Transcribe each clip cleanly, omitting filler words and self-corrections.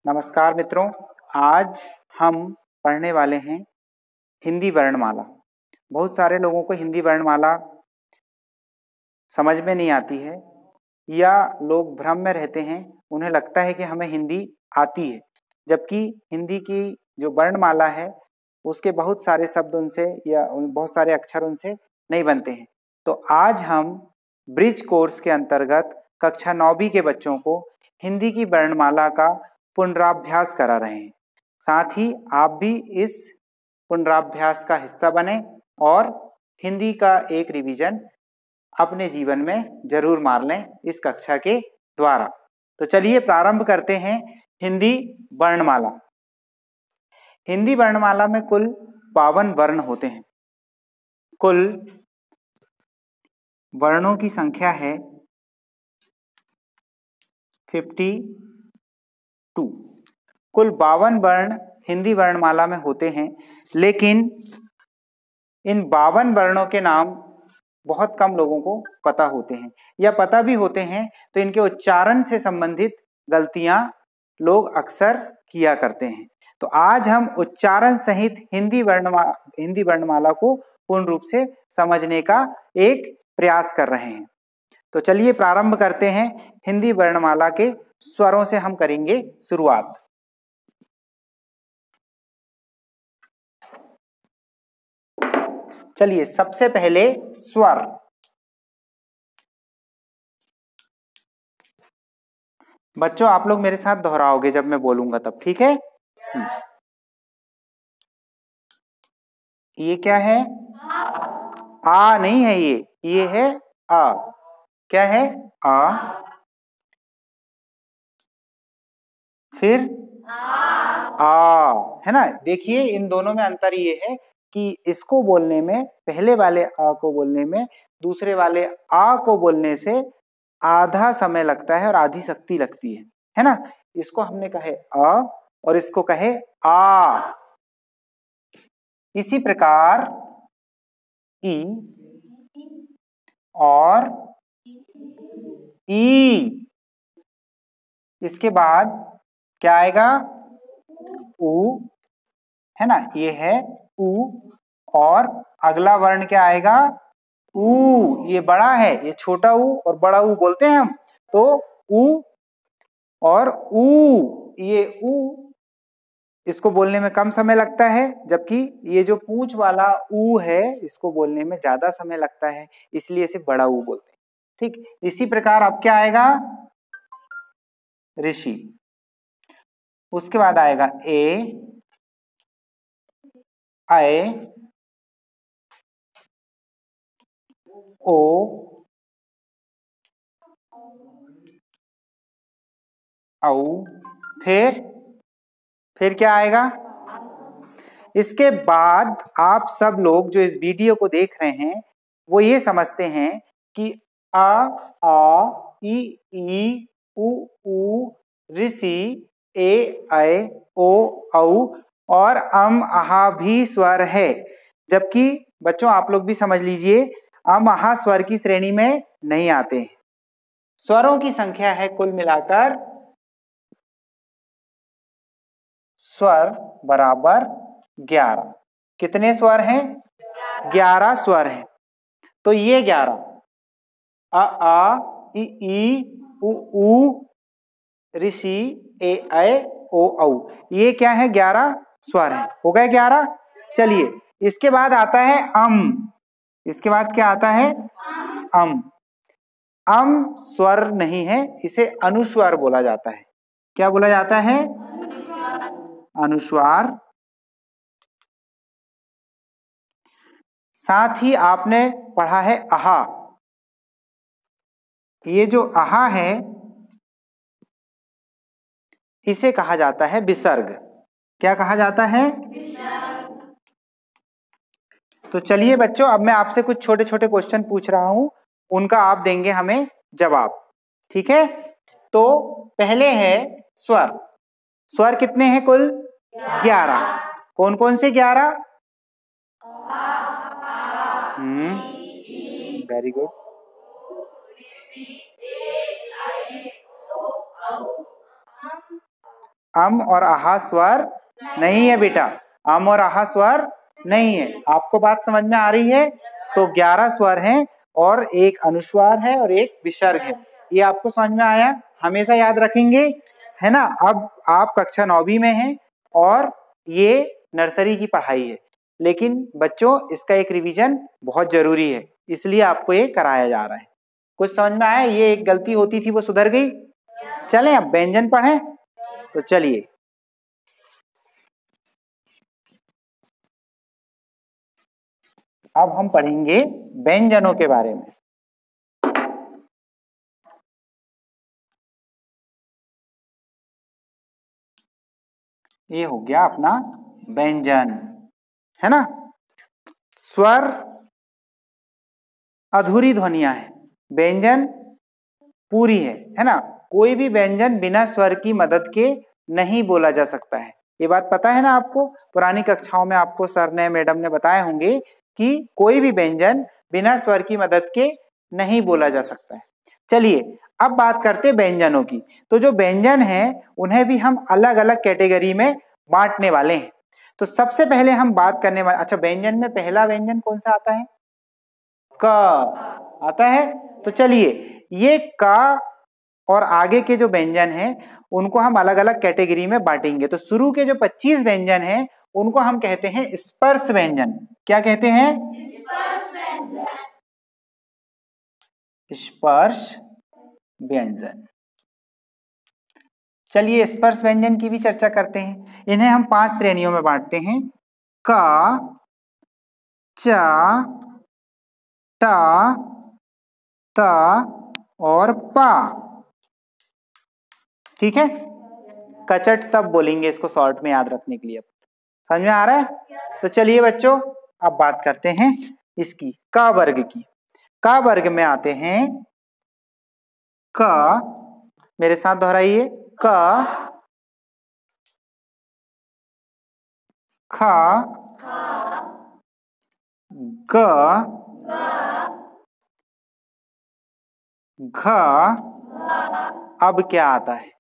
नमस्कार मित्रों, आज हम पढ़ने वाले हैं हिंदी वर्णमाला। बहुत सारे लोगों को हिंदी वर्णमाला समझ में नहीं आती है या लोग भ्रम में रहते हैं। उन्हें लगता है कि हमें हिंदी आती है, जबकि हिंदी की जो वर्णमाला है उसके बहुत सारे शब्द उनसे या बहुत सारे अक्षर उनसे नहीं बनते हैं। तो आज हम ब्रिज कोर्स के अंतर्गत कक्षा 9वीं के बच्चों को हिंदी की वर्णमाला का पुनराभ्यास करा रहे हैं। साथ ही आप भी इस पुनराभ्यास का हिस्सा बने और हिंदी का एक रिवीजन अपने जीवन में जरूर मार लें इस कक्षा के द्वारा। तो चलिए प्रारंभ करते हैं हिंदी वर्णमाला। हिंदी वर्णमाला में कुल 52 वर्ण होते हैं। कुल वर्णों की संख्या है 52। कुल 52 वर्ण हिंदी वर्णमाला में होते हैं, लेकिन इन 52 वर्णों के नाम बहुत कम लोगों को पता होते हैं, या पता भी होते हैं तो इनके उच्चारण से संबंधित गलतियां लोग अक्सर किया करते हैं। तो आज हम उच्चारण सहित हिंदी वर्णमाला को पूर्ण रूप से समझने का एक प्रयास कर रहे हैं। तो चलिए प्रारंभ करते हैं। हिंदी वर्णमाला के स्वरों से हम करेंगे शुरुआत। चलिए सबसे पहले स्वर। बच्चों आप लोग मेरे साथ दोहराओगे जब मैं बोलूंगा तब, ठीक है? ये क्या है? आ नहीं है, ये है आ। क्या है? आ। फिर आ, है ना? देखिए इन दोनों में अंतर ये है कि इसको बोलने में, पहले वाले आ को बोलने में दूसरे वाले आ को बोलने से आधा समय लगता है और आधी शक्ति लगती है ना? इसको हमने कहे आ और इसको कहे आ। इसी प्रकार ई और ई। इसके बाद क्या आएगा? ऊ, है ना? ये है ऊ। और अगला वर्ण क्या आएगा? ऊ। ये बड़ा है, ये छोटा ऊ और बड़ा ऊ बोलते हैं हम। तो ऊ और ऊ, ये ऊ इसको बोलने में कम समय लगता है, जबकि ये जो पूंछ वाला ऊ है इसको बोलने में ज्यादा समय लगता है, इसलिए इसे बड़ा ऊ बोलते हैं। ठीक, इसी प्रकार अब क्या आएगा? ऋषि। उसके बाद आएगा ए, ऐ, ओ, औ। फिर क्या आएगा? इसके बाद आप सब लोग जो इस वीडियो को देख रहे हैं वो ये समझते हैं कि आ, ई, उ, ऋषि, ए, ऐ, ओ, औ और आहा भी स्वर है। जबकि बच्चों आप लोग भी समझ लीजिए, आहा स्वर की श्रेणी में नहीं आते हैं। स्वरों की संख्या है कुल मिलाकर, स्वर बराबर 11। कितने स्वर हैं? 11 स्वर हैं। तो ये 11 आ, ई, उ, ऋषि, ए, ऐ, ओ, औ, ये क्या है? 11 स्वर हैं। हो गए 11। चलिए इसके बाद आता है अम। इसके बाद क्या आता है? अम। अम स्वर नहीं है, इसे अनुस्वार बोला जाता है। क्या बोला जाता है? अनुस्वार। साथ ही आपने पढ़ा है आहा। ये जो आहा है इसे कहा जाता है विसर्ग। क्या कहा जाता है? विसर्ग। तो चलिए बच्चों, अब मैं आपसे कुछ छोटे छोटे क्वेश्चन पूछ रहा हूं, उनका आप देंगे हमें जवाब, ठीक है? तो पहले है स्वर। स्वर कितने हैं कुल? 11। कौन कौन से 11? Very good. अम और आहा स्वर नहीं है बेटा, अम और आहा स्वर नहीं है। आपको बात समझ में आ रही है? तो 11 स्वर हैं और एक अनुस्वार है और एक विसर्ग है। ये आपको समझ में आया? हमेशा याद रखेंगे, है ना। अब आप कक्षा 9वीं में हैं और ये नर्सरी की पढ़ाई है, लेकिन बच्चों इसका एक रिवीजन बहुत जरूरी है, इसलिए आपको ये कराया जा रहा है। कुछ समझ में आया? ये एक गलती होती थी वो सुधर गई। चलें अब व्यंजन पढ़ें। तो चलिए, अब हम पढ़ेंगे व्यंजनों के बारे में। ये हो गया अपना व्यंजन, है ना। स्वर अधूरी ध्वनियां है, व्यंजन पूरी है ना। कोई भी व्यंजन बिना स्वर की मदद के नहीं बोला जा सकता है। ये बात पता है ना आपको? पुरानी कक्षाओं में आपको सर ने, मैडम ने बताए होंगे कि कोई भी व्यंजन बिना स्वर की मदद के नहीं बोला जा सकता है। चलिए अब बात करते हैं व्यंजनों की। तो जो व्यंजन है उन्हें भी हम अलग अलग कैटेगरी में बांटने वाले हैं। तो सबसे पहले हम बात करने वाले, अच्छा व्यंजन में पहला व्यंजन कौन सा आता है? क आता है। तो चलिए ये का और आगे के जो व्यंजन हैं उनको हम अलग अलग कैटेगरी में बांटेंगे। तो शुरू के जो 25 व्यंजन हैं उनको हम कहते हैं स्पर्श व्यंजन। क्या कहते हैं? स्पर्श व्यंजन। चलिए स्पर्श व्यंजन की भी चर्चा करते हैं। इन्हें हम 5 श्रेणियों में बांटते हैं: का, चा, टा, ता और पा। ठीक है, कचट तब बोलेंगे इसको शॉर्ट में याद रखने के लिए। समझ में आ रहा है? तो चलिए बच्चों अब बात करते हैं इसकी का वर्ग की। का वर्ग में आते हैं का, मेरे साथ दोहराइए, का, खा, ग, घ। अब क्या आता है?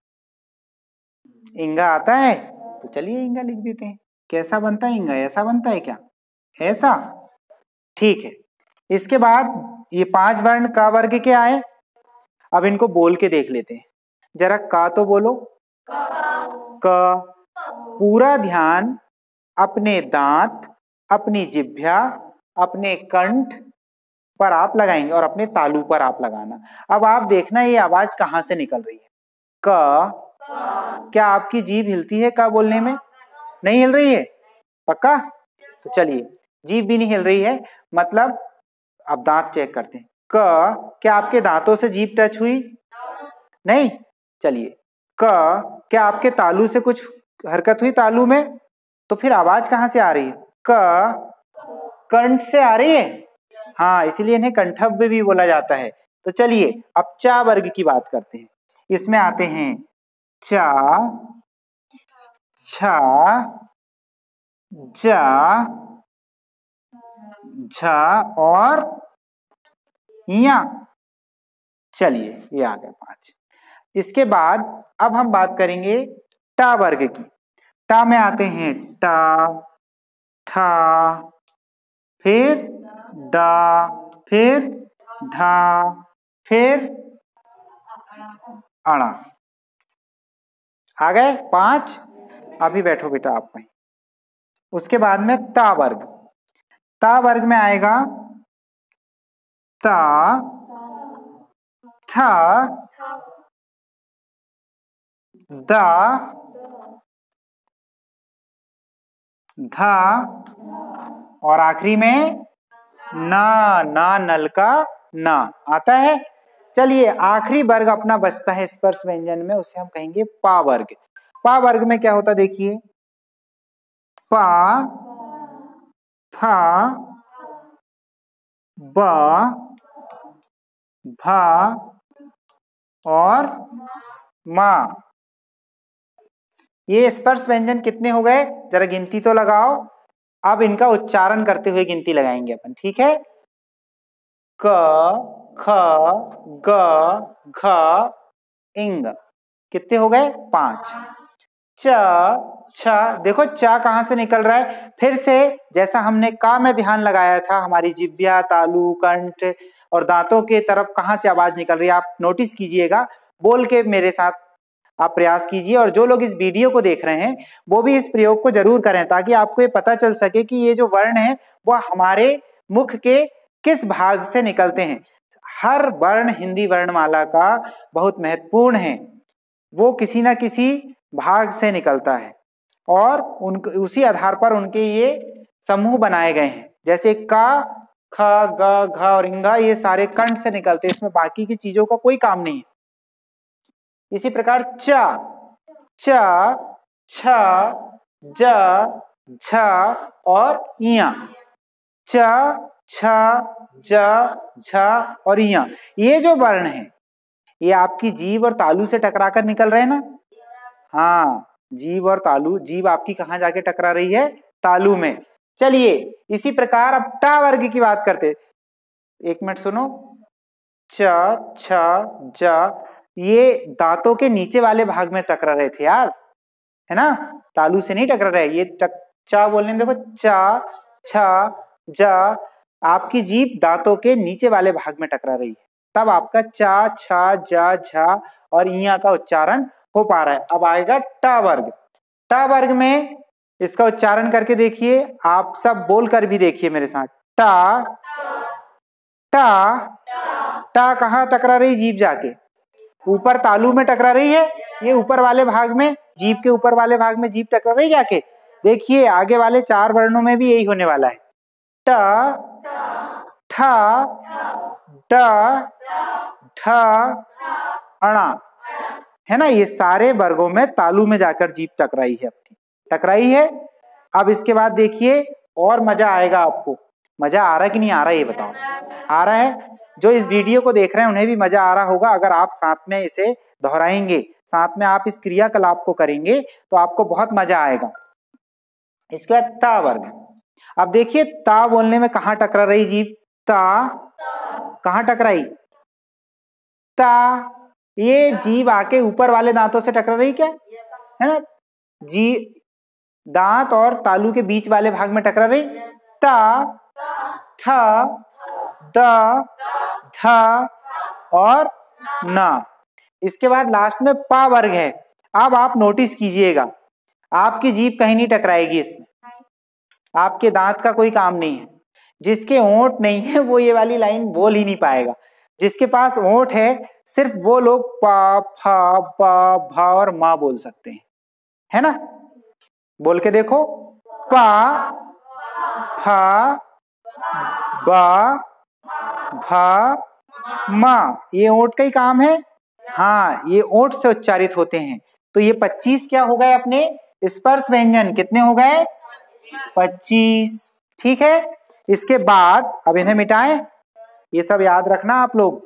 इंगा आता है। तो चलिए इंगा लिख देते हैं। कैसा बनता है इंगा? ऐसा बनता है क्या? ऐसा। ठीक है, इसके बाद ये 5 वर्ण का वर्ग के आए। अब इनको बोल के देख लेते हैं जरा। का तो बोलो, क। पूरा ध्यान अपने दांत, अपनी जिह्वा, अपने कंठ पर आप लगाएंगे और अपने तालू पर आप लगाना। अब आप देखना ये आवाज कहां से निकल रही है। क। क्या आपकी जीभ हिलती है का बोलने में? नहीं हिल रही है? पक्का? तो चलिए, जीभ भी नहीं हिल रही है, मतलब अब दांत चेक करते हैं। क, क्या आपके दांतों से जीभ टच हुई? नहीं। चलिए, क, क्या आपके तालू से कुछ हरकत हुई तालू में? तो फिर आवाज कहां से आ रही है? क कंठ से आ रही है। हाँ, इसीलिए इन्हें कंठव्य भी बोला जाता है। तो चलिए अब चा वर्ग की बात करते हैं। इसमें आते हैं चा, छा, जा, झा और या। चलिए ये आ गए 5। इसके बाद अब हम बात करेंगे टा वर्ग की। टा में आते हैं टा, ठा, फिर डा, फिर ढा, फिर अड़ा। आ गए 5। अभी बैठो बेटा आप वहीं। उसके बाद में ता वर्ग। ता वर्ग में आएगा ता, था, दा, धा और आखिरी में ना। ना नल का ना आता है। चलिए आखिरी वर्ग अपना बचता है स्पर्श व्यंजन में, उसे हम कहेंगे पा वर्ग। पा वर्ग में क्या होता देखिए, पा, फा, बा, भा और मा। ये स्पर्श व्यंजन कितने हो गए? जरा गिनती तो लगाओ। अब इनका उच्चारण करते हुए गिनती लगाएंगे अपन, ठीक है। क, ख, ग, घ, इंग। कितने हो गए? 5। च छ, देखो च कहां से निकल रहा है, फिर से जैसा हमने का में ध्यान लगाया था, हमारी जिह्वा, तालु, कंठ और दांतों के तरफ कहां से आवाज निकल रही है आप नोटिस कीजिएगा, बोल के मेरे साथ आप प्रयास कीजिए। और जो लोग इस वीडियो को देख रहे हैं वो भी इस प्रयोग को जरूर करें, ताकि आपको ये पता चल सके कि ये जो वर्ण है वो हमारे मुख के किस भाग से निकलते हैं। हर वर्ण हिंदी वर्णमाला का बहुत महत्वपूर्ण है, वो किसी ना किसी भाग से निकलता है और उसी आधार पर उनके ये समूह बनाए गए हैं। जैसे का, ख, ग, घ और इंगा ये सारे कंठ से निकलते हैं, इसमें बाकी की चीजों का कोई काम नहीं है। इसी प्रकार च, च, छ, ज, झ और इया, च, छ, ज, झ और इया, ये जो वर्ण है ये आपकी जीभ और तालु से टकराकर निकल रहे हैं ना। हाँ, जीभ और तालु, जीभ आपकी कहां जाके टकरा रही है, तालु में। चलिए इसी प्रकार अब टा वर्ग की बात करते, एक मिनट सुनो, च, छ, ज ये दांतों के नीचे वाले भाग में टकरा रहे थे यार, है ना, तालु से नहीं टकरा रहे। ये चा बोलने में देखो, च, छ, ज, आपकी जीभ दांतों के नीचे वाले भाग में टकरा रही है, तब आपका चा, छ, ज, झ और इया का उच्चारण हो पा रहा है। अब आएगा ट वर्ग। ट वर्ग में इसका उच्चारण करके देखिए, आप सब बोल कर भी देखिए मेरे साथ, टा, टा, टा कहां टकरा रही, जीभ जाके ऊपर तालु में टकरा रही है, ये ऊपर वाले भाग में, जीभ के ऊपर वाले भाग में जीभ टकरा रही जाके। देखिए आगे वाले चार वर्णों में भी यही होने वाला है, ट, ठ, ड, ढ, अणा, है ना, ये सारे वर्गों में तालु में जाकर जीभ टकराई है, अपनी टकराई है। अब इसके बाद देखिए और मजा आएगा आपको, मजा आ रहा है कि नहीं आ रहा है ये बताओ, आ रहा है? जो इस वीडियो को देख रहे हैं उन्हें भी मजा आ रहा होगा, अगर आप साथ में इसे दोहराएंगे, साथ में आप इस क्रियाकलाप को करेंगे तो आपको बहुत मजा आएगा। इसके बाद ता वर्ग। अब देखिए ता बोलने में कहां टकरा रही जीभ, ता कहां टकराई, ता, ये जीभ आके ऊपर वाले दांतों से टकरा रही क्या, है ना, जी दांत और तालु के बीच वाले भाग में टकरा रही, ता, थ, द, ध और न। इसके बाद लास्ट में पा वर्ग है। अब आप नोटिस कीजिएगा, आपकी जीभ कहीं नहीं टकराएगी इसमें, आपके दांत का कोई काम नहीं है। जिसके होंठ नहीं है वो ये वाली लाइन बोल ही नहीं पाएगा, जिसके पास होंठ है सिर्फ वो लोग पा, फा, पा, भा और मा बोल सकते हैं, है ना, बोल के देखो, पा, फा, बा, भा, मा, ये ओंठ का ही काम है। हाँ, ये ओंठ से उच्चारित होते हैं। तो ये 25 क्या हो गए अपने स्पर्श व्यंजन, कितने हो गए, 25, ठीक है। इसके बाद अब इन्हें मिटाएं, ये सब याद रखना आप लोग।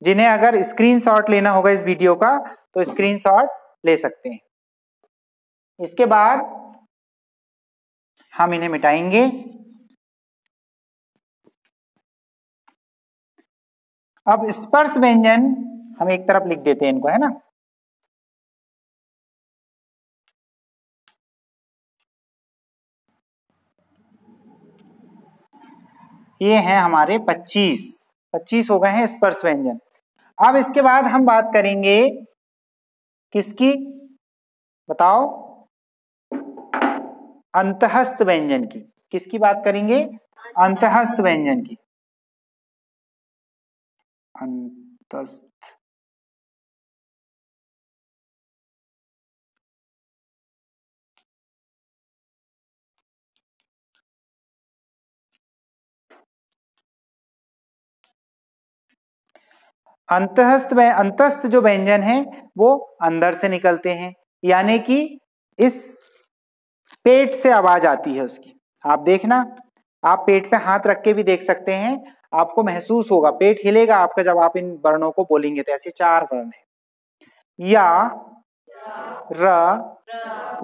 जिन्हें अगर स्क्रीनशॉट लेना होगा इस वीडियो का तो स्क्रीनशॉट ले सकते हैं। इसके बाद हम इन्हें मिटाएंगे। अब स्पर्श व्यंजन हम एक तरफ लिख देते हैं इनको, है ना, ये हैं हमारे 25 हो गए हैं स्पर्श व्यंजन। अब इसके बाद हम बात करेंगे किसकी, बताओ, अंतःस्थ व्यंजन की। किसकी बात करेंगे, अंतःस्थ व्यंजन की। अंतस्थ, अंतस्थ जो व्यंजन है वो अंदर से निकलते हैं, यानी कि इस पेट से आवाज आती है उसकी। आप देखना, आप पेट पे हाथ रख के भी देख सकते हैं, आपको महसूस होगा, पेट हिलेगा आपका जब आप इन वर्णों को बोलेंगे। तो ऐसे 4 वर्ण है, या, र,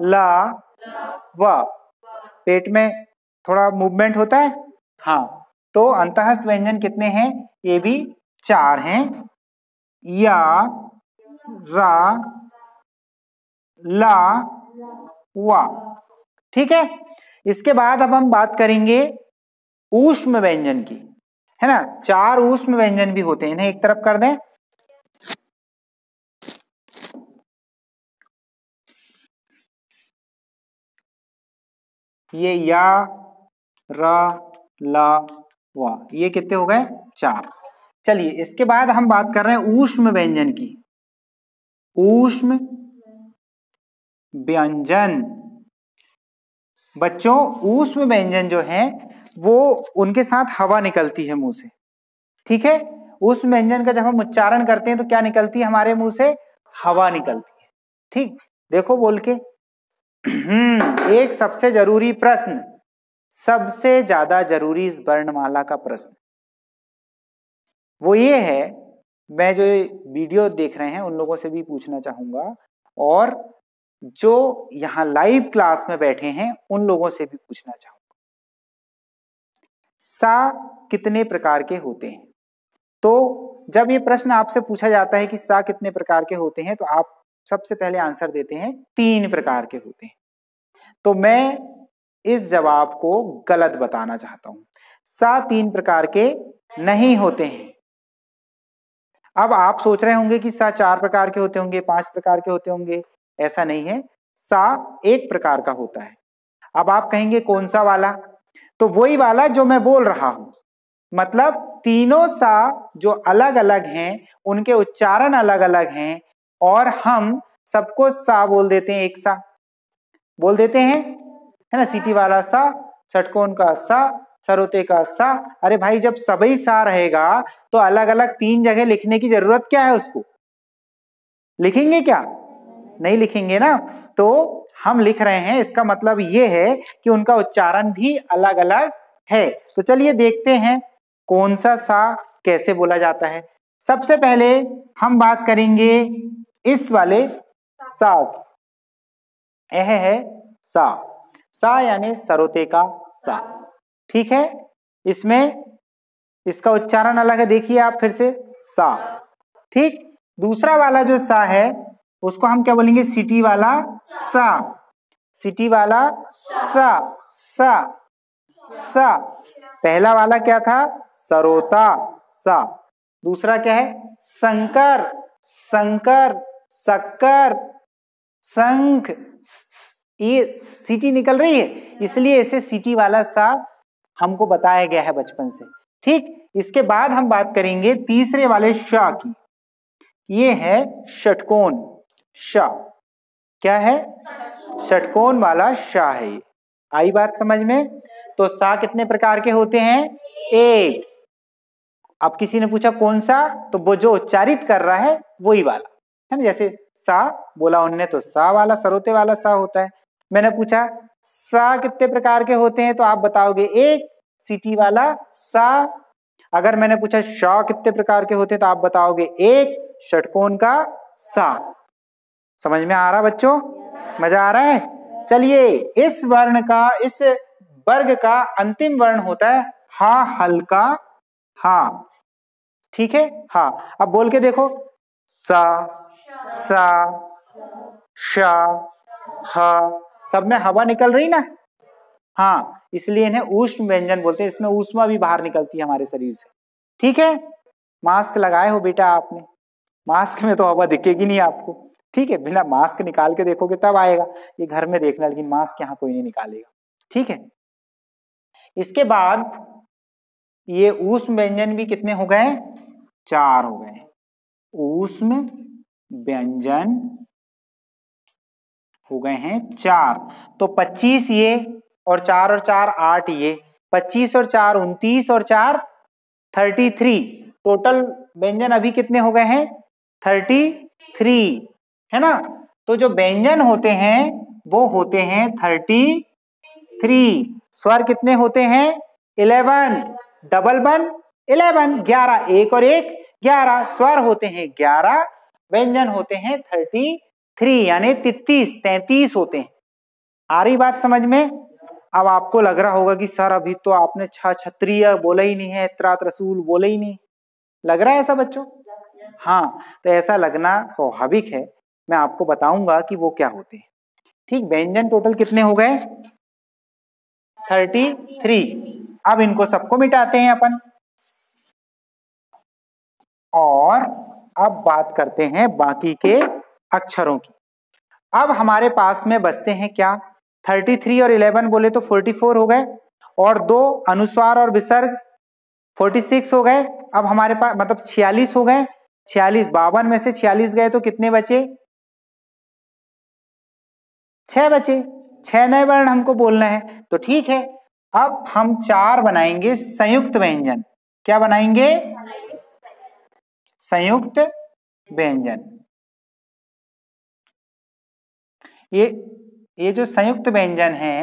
ला, व, पेट में थोड़ा मूवमेंट होता है। हाँ, तो अंतःस्थ व्यंजन कितने हैं, ये भी 4 हैं, या, रा, ला वा। ठीक है, इसके बाद अब हम बात करेंगे ऊष्म व्यंजन की, है ना। 4 ऊष्म व्यंजन भी होते हैं, इन्हें एक तरफ कर दें। ये या, रा, ला, वा, ये कितने हो गए? 4। चलिए, इसके बाद हम बात कर रहे हैं ऊष्म व्यंजन की। ऊष्म व्यंजन बच्चों, ऊष्म व्यंजन जो है वो उनके साथ हवा निकलती है मुंह से। ठीक है, ऊष्म व्यंजन का जब हम उच्चारण करते हैं तो क्या निकलती है हमारे मुंह से? हवा निकलती है। ठीक, देखो बोल के। एक सबसे जरूरी प्रश्न, सबसे ज्यादा जरूरी इस वर्णमाला का प्रश्न वो ये है, मैं जो वीडियो देख रहे हैं उन लोगों से भी पूछना चाहूंगा, और जो यहां लाइव क्लास में बैठे हैं उन लोगों से भी पूछना चाहूंगा, सा कितने प्रकार के होते हैं? तो जब ये प्रश्न आपसे पूछा जाता है कि सा कितने प्रकार के होते हैं, तो आप सबसे पहले आंसर देते हैं 3 प्रकार के होते हैं। तो मैं इस जवाब को गलत बताना चाहता हूं, सा 3 प्रकार के नहीं होते हैं। अब आप सोच रहे होंगे कि सा 4 प्रकार के होते होंगे, 5 प्रकार के होते होंगे। ऐसा नहीं है, सा 1 प्रकार का होता है। अब आप कहेंगे कौन सा वाला? तो वही वाला जो मैं बोल रहा हूं, मतलब तीनों सा जो अलग अलग हैं उनके उच्चारण अलग अलग हैं, और हम सबको सा बोल देते हैं, एक सा बोल देते हैं, है ना। सीटी वाला सा, षटकोण का सा, सरोते का सा। अरे भाई, जब सभी सा रहेगा तो अलग अलग 3 जगह लिखने की जरूरत क्या है? उसको लिखेंगे क्या? नहीं लिखेंगे ना। तो हम लिख रहे हैं, इसका मतलब ये है कि उनका उच्चारण भी अलग अलग है। तो चलिए देखते हैं कौन सा सा कैसे बोला जाता है। सबसे पहले हम बात करेंगे इस वाले सा की। यह है सा, सा यानी सरोते का सा। ठीक है, इसमें इसका उच्चारण अलग है, देखिए आप फिर से, सा। ठीक, दूसरा वाला जो सा है उसको हम क्या बोलेंगे? सिटी वाला सा, सिटी वाला सा, सा, सा। पहला वाला क्या था? सरोता सा। दूसरा क्या है? संकर, संकर, शक्कर, शंख। ये सिटी निकल रही है, इसलिए इसे सिटी वाला सा हमको बताया गया है बचपन से। ठीक, इसके बाद हम बात करेंगे तीसरे वाले श की। ये है षटकोण श। क्या है? षटकोण वाला श है ये। आई बात समझ में? तो सा कितने प्रकार के होते हैं? 1। अब किसी ने पूछा कौन सा, तो वो जो उच्चारित कर रहा है वही वाला, है ना। जैसे सा बोला उनने तो सा वाला, सरोते वाला सा होता है। मैंने पूछा सा कितने प्रकार के होते हैं, तो आप बताओगे 1, सिटी वाला सा। अगर मैंने पूछा श कितने प्रकार के होते हैं, तो आप बताओगे 1, षटकोण का सा। समझ में आ रहा बच्चों? मजा आ रहा है? चलिए, इस वर्ण का, इस वर्ग का अंतिम वर्ण होता है हा हल्का हा। ठीक है, हा। अब बोल के देखो, सा, सा, शा, हा। सब में हवा निकल रही ना? हाँ, इसलिए इन्हें ऊष्म व्यंजन बोलते हैं। इसमें ऊष्मा भी बाहर निकलती है हमारे शरीर से। ठीक है, मास्क लगाए हो बेटा आपने, मास्क में तो हवा दिखेगी नहीं आपको। ठीक है, बिना मास्क निकाल के देखोगे तब आएगा। ये घर में देखना, लेकिन मास्क यहाँ कोई नहीं निकालेगा। ठीक है, इसके बाद ये ऊष्म व्यंजन भी कितने हो गए? 4 हो गए। ऊष्म व्यंजन हो गए हैं 4। तो 25 ये, और 4 और 4 8 ये, 25 और 4 29, और 4 33। टोटल व्यंजन अभी कितने हो गए हैं? 33, है ना। तो जो व्यंजन होते हैं वो होते हैं 33। स्वर कितने होते हैं? 11। डबल 1 11, 11, 1 और 1 11। स्वर होते हैं 11, व्यंजन होते हैं 33, यानी 33 होते हैं। आ रही बात समझ में? अब आपको लग रहा होगा कि सर अभी तो आपने क्षत्रिय बोला ही नहीं है, त्रात रसूल बोला ही नहीं। लग रहा है ऐसा बच्चों? हाँ, तो ऐसा लगना स्वाभाविक है, मैं आपको बताऊंगा कि वो क्या होते हैं। ठीक, व्यंजन टोटल कितने हो गए? 33। अब इनको सबको मिटाते हैं अपन और अब बात करते हैं बाकी के अक्षरों की। अब हमारे पास में बचते हैं क्या? 33 और 11 बोले तो 44 हो गए, और 2 अनुस्वार और विसर्ग 46 हो गए। अब हमारे पास मतलब 46 हो गए। 46, 52 में से 46 गए तो कितने बचे? 6 बचे। 6 नए वर्ण हमको बोलना है, तो ठीक है। अब हम 4 बनाएंगे संयुक्त व्यंजन। क्या बनाएंगे? संयुक्त व्यंजन। ये जो संयुक्त व्यंजन है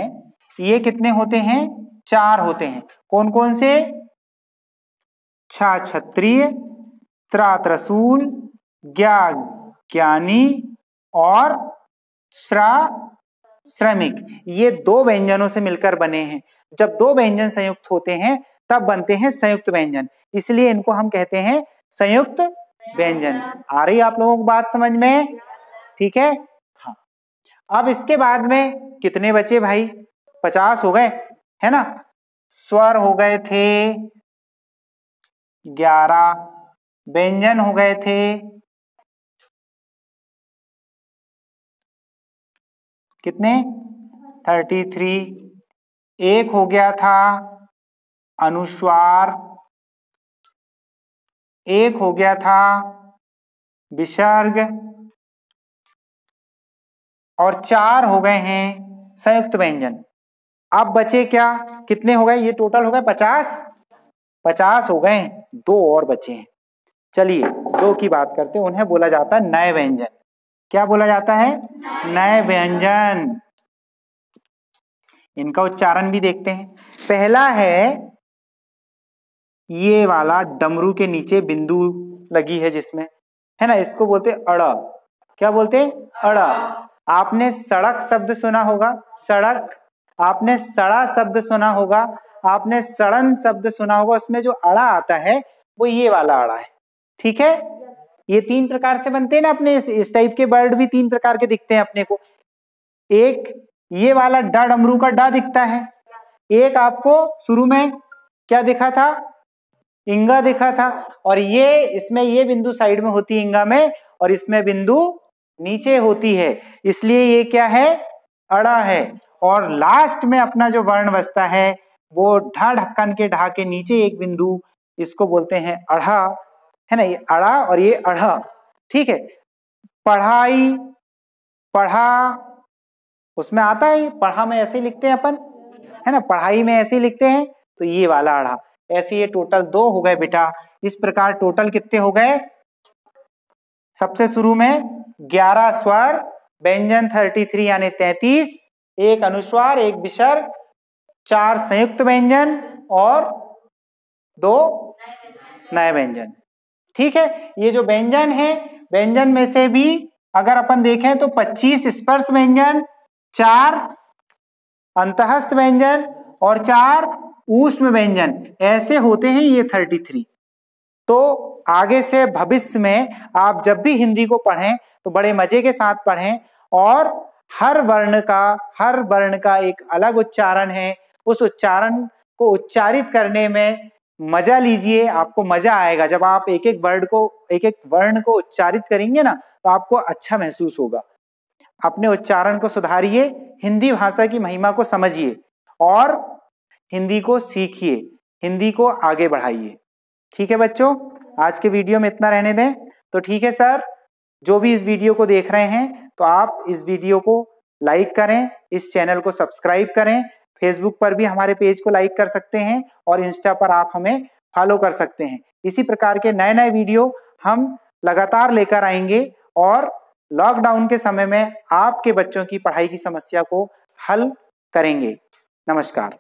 ये कितने होते हैं? 4 होते हैं। कौन कौन से? छा क्षत्रिय, त्रा त्रसूल, ज्ञा ज्ञानी और श्रा श्रमिक। ये 2 व्यंजनों से मिलकर बने हैं। जब 2 व्यंजन संयुक्त होते हैं तब बनते हैं संयुक्त व्यंजन, इसलिए इनको हम कहते हैं संयुक्त व्यंजन। आ रही आप लोगों को बात समझ में? ठीक है, हाँ। अब इसके बाद में कितने बचे भाई? 50 हो गए, है ना। स्वर हो गए थे 11, व्यंजन हो गए थे कितने? 33। एक हो गया था अनुस्वार, एक हो गया था विसर्ग, और 4 हो गए हैं संयुक्त व्यंजन। अब बचे क्या? कितने हो गए? ये टोटल हो गए 50। 50 हो गए, 2 और बचे हैं। चलिए 2 की बात करते हैं, उन्हें बोला जाता है नए व्यंजन। क्या बोला जाता है? नए व्यंजन। इनका उच्चारण भी देखते हैं। पहला है ये वाला, डमरू के नीचे बिंदु लगी है जिसमें, है ना, इसको बोलते अड़। क्या बोलते? अड़। आपने सड़क शब्द सुना होगा, सड़क। आपने सड़ा शब्द सुना होगा, आपने सड़न शब्द सुना होगा। उसमें जो अड़ा आता है वो ये वाला अड़ा है। ठीक है, ये 3 प्रकार से बनते हैं ना अपने। इस टाइप के वर्ड भी 3 प्रकार के दिखते हैं अपने को। एक ये वाला डा, डमरू का डा दिखता है। एक आपको शुरू में क्या दिखा था? इंगा दिखा था। और ये इसमें ये बिंदु साइड में होती है इंगा में, और इसमें बिंदु नीचे होती है, इसलिए ये क्या है? अड़ा है। और लास्ट में अपना जो वर्ण बचता है वो ढा, ढक्कन के ढा के नीचे एक बिंदु, इसको बोलते हैं अढ़ा, है ना। ये अड़ा और ये अढ़ा। ठीक है, पढ़ाई, पढ़ा, उसमें आता है पढ़ा में ऐसे ही लिखते हैं अपन, है ना, पढ़ाई में ऐसे ही लिखते हैं, तो ये वाला अड़ा। ऐसे ये टोटल 2 हो गए बेटा। इस प्रकार टोटल कितने हो गए? सबसे शुरू में 11 स्वर, व्यंजन 33 यानी 33, एक अनुस्वार, एक विसर्ग, 4 संयुक्त व्यंजन और 2 नए व्यंजन। ठीक है, ये जो व्यंजन है, व्यंजन में से भी अगर अपन देखें तो 25 स्पर्श व्यंजन, 4 अंतःस्थ व्यंजन और 4 ऊष्म व्यंजन, ऐसे होते हैं ये 33। तो आगे से भविष्य में आप जब भी हिंदी को पढ़ें तो बड़े मजे के साथ पढ़ें, और हर वर्ण का एक अलग उच्चारण है। उस उच्चारण को उच्चारित करने में मजा लीजिए, आपको मजा आएगा। जब आप एक एक वर्ण को उच्चारित करेंगे ना तो आपको अच्छा महसूस होगा। अपने उच्चारण को सुधारिए, हिंदी भाषा की महिमा को समझिए और हिंदी को सीखिए, हिंदी को आगे बढ़ाइए। ठीक है बच्चों, आज के वीडियो में इतना रहने दें। तो ठीक है सर, जो भी इस वीडियो को देख रहे हैं तो आप इस वीडियो को लाइक करें, इस चैनल को सब्सक्राइब करें। फेसबुक पर भी हमारे पेज को लाइक कर सकते हैं और इंस्टा पर आप हमें फॉलो कर सकते हैं। इसी प्रकार के नए नए वीडियो हम लगातार लेकर आएंगे और लॉकडाउन के समय में आपके बच्चों की पढ़ाई की समस्या को हल करेंगे। नमस्कार।